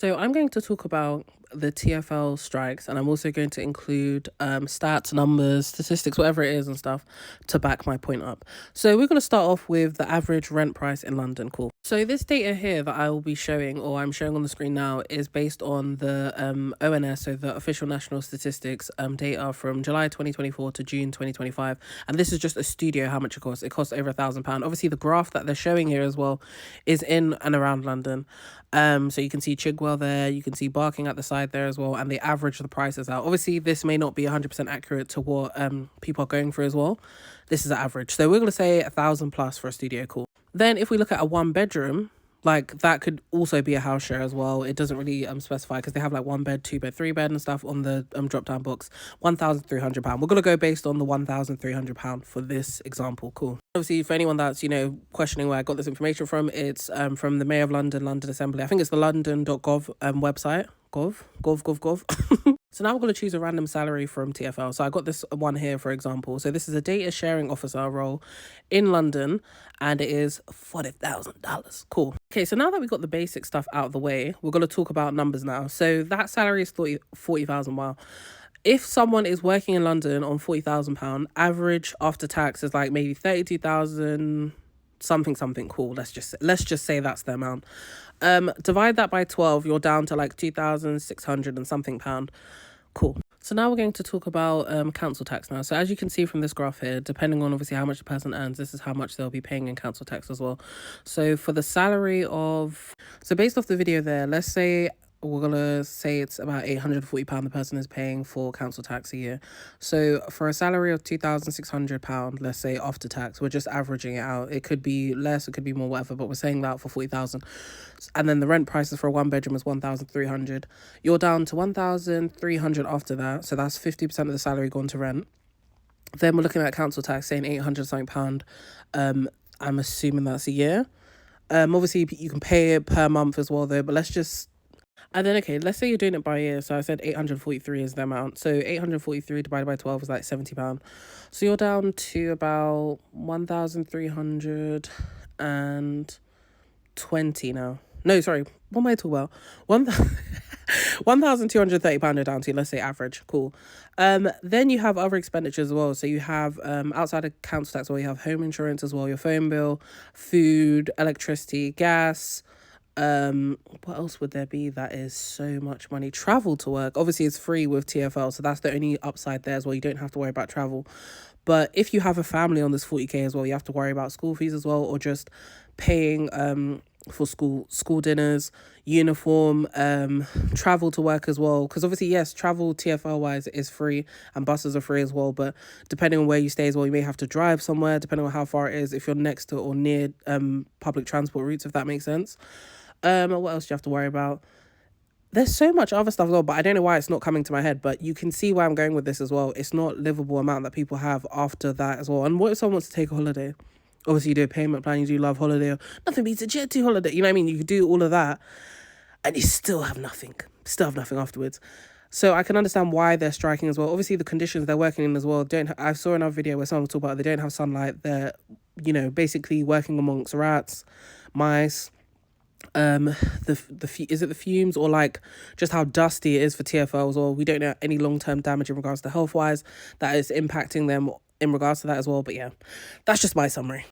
So I'm going to talk about the TFL strikes, and I'm also going to include stats, numbers, statistics, whatever it is and stuff to back my point up. So we're going to start off with the average rent price in London. Cool. So this data here that I will be showing, or I'm showing on the screen now, is based on the ONS, so the official national statistics data from July 2024 to June 2025. And this is just a studio, how much it costs. It costs over £1,000. Obviously, the graph that they're showing here as well is in and around London. So you can see Chigwell there, you can see Barking at the side there as well, and they average the prices out. Obviously, this may not be 100% accurate to what people are going for as well. This is an average. So we're going to say 1,000 plus for a studio, cool. Then if we look at a one bedroom, like that could also be a house share as well. It doesn't really specify because they have like one bed, two bed, three bed and stuff on the drop down box. £1,300. We're gonna go based on the £1,300 for this example. Cool. Obviously, for anyone that's questioning where I got this information from, it's from the Mayor of London, London Assembly. I think it's the london.gov website. Gov. So now we're going to choose a random salary from TFL. So I got this one here, for example. So this is a data sharing officer role in London, and it is $40,000. Cool. Okay, so now that we got the basic stuff out of the way, we're going to talk about numbers now. So that salary is 40,000. Wow. If someone is working in London on £40,000, average after tax is like maybe 32,000 something. Cool. Let's just say that's the amount. Divide that by 12, you're down to like 2,600 and something pound. Cool. So now we're going to talk about council tax now. So as you can see from this graph here, depending on obviously how much the person earns, this is how much they'll be paying in council tax as well. So for the salary of, so based off the video there, let's say we're gonna say it's about £840 the person is paying for council tax a year. So for a salary of £2,600, let's say after tax, we're just averaging it out. It could be less, it could be more, whatever, but we're saying that for 40,000. And then the rent prices for a one bedroom is 1,300. You're down to 1,300 after that. So that's 50% of the salary gone to rent. Then we're looking at council tax, saying 800 something pound. I'm assuming that's a year. Obviously you can pay it per month as well though, but let's just. And then, okay, let's say you're doing it by year. So I said 843 is the amount. So 843 divided by 12 is like £70. So you're down to about 1,320 now. No, sorry. What am I talking about? £1,230 you're down to, let's say average. Cool. Then you have other expenditures as well. So you have outside of council tax, well, you have home insurance as well, your phone bill, food, electricity, gas. What else would there be that is so much money? Travel to work. Obviously, it's free with TFL, so that's the only upside there as well. You don't have to worry about travel. But if you have a family on this 40k as well, you have to worry about school fees as well, or just paying for school dinners, uniform, travel to work as well. Because obviously, yes, travel TFL wise is free and buses are free as well. But depending on where you stay as well, you may have to drive somewhere, depending on how far it is, if you're next to or near public transport routes, if that makes sense. What else do you have to worry about? There's so much other stuff as well, but I don't know why it's not coming to my head. But you can see where I'm going with this as well. It's not livable amount that people have after that as well. And what if someone wants to take a holiday? Obviously, you do a payment plan, you do love holiday. Nothing beats a jet to holiday. You know what I mean? You could do all of that and you still have nothing. Still have nothing afterwards. So I can understand why they're striking as well. Obviously, the conditions they're working in as well. I saw another video where someone talked about they don't have sunlight. They're, basically working amongst rats, mice. Is it the fumes or like just how dusty it is for TFL as well? We don't know any long-term damage in regards to health wise that is impacting them in regards to that as well. But yeah, that's just my summary.